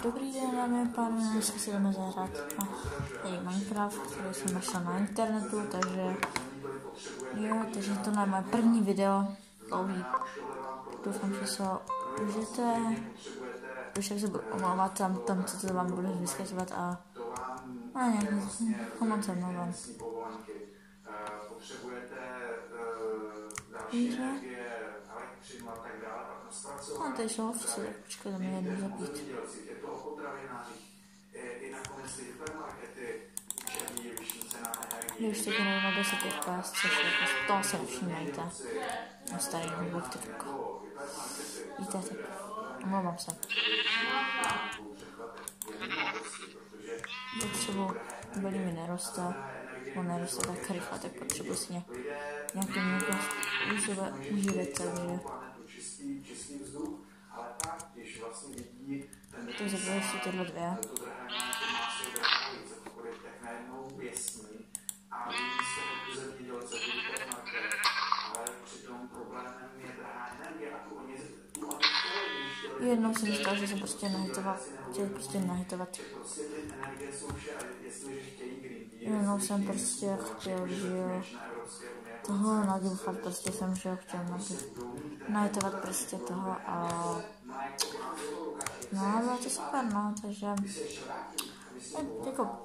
Dobrý den, dámy a pánové, dneska si jdeme zahrát na Minecraft, který jsem našel na internetu, takže to je moje první video, dlouhý. Doufám, že se ho užijete, protože se budu omlouvat tam co to vám budu vyskytovat a nějak moc se omlouvám. No, tady jsou ovce, tak počkej, tam je jednu zabít. Když teď nevím na 10 FPS, což je toho se nevšímejte. Na starý notebook teďka. Víte, tak omlouvám se. Potřebuji, bolí mi neroste. On neroste tak rychle, tak potřebuji si nějakým uživit, takže... To zabudu ještě tyhle dvě. Jednou jsem říkal, že jsem prostě nahitovat. Jednou jsem prostě chtěl, že toho nagifat, prostě jsem chtěl nahitovat prostě toho a no, bylo to super, no, takže jako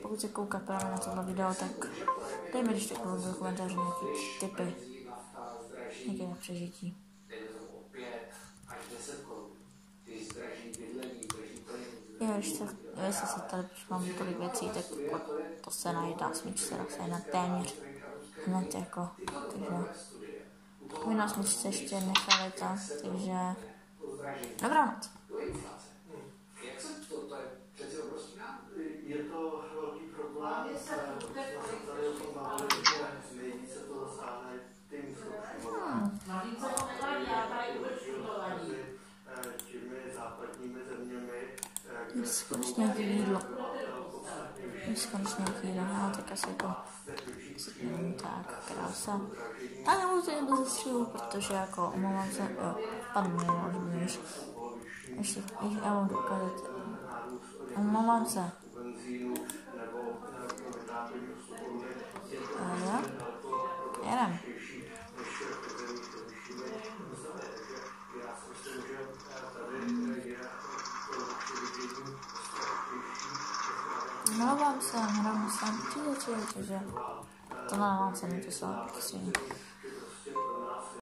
pokud se kouká právě na tohle video, tak dejme když tak do komentářů nějaké tipy, nějaké na přežití. Jestli se tady mám tolik věcí, tak to se najdá, smyčce se na téměř hned jako, takže vy na smyčce ještě nechali tak, takže dobrá noc. Je to velký problém, nejvíce to zasáhne tím těmi západními zeměmi. Konečně nějaký jídlo. No, tak asi jako tak, krása. A nebudu to jen bez střilu, protože jako omlouvám se, ještě, já vám dokázat. Omlouvám se. Jedem. Omlouvám se, hrám se, takže tohle mám se mi to slává,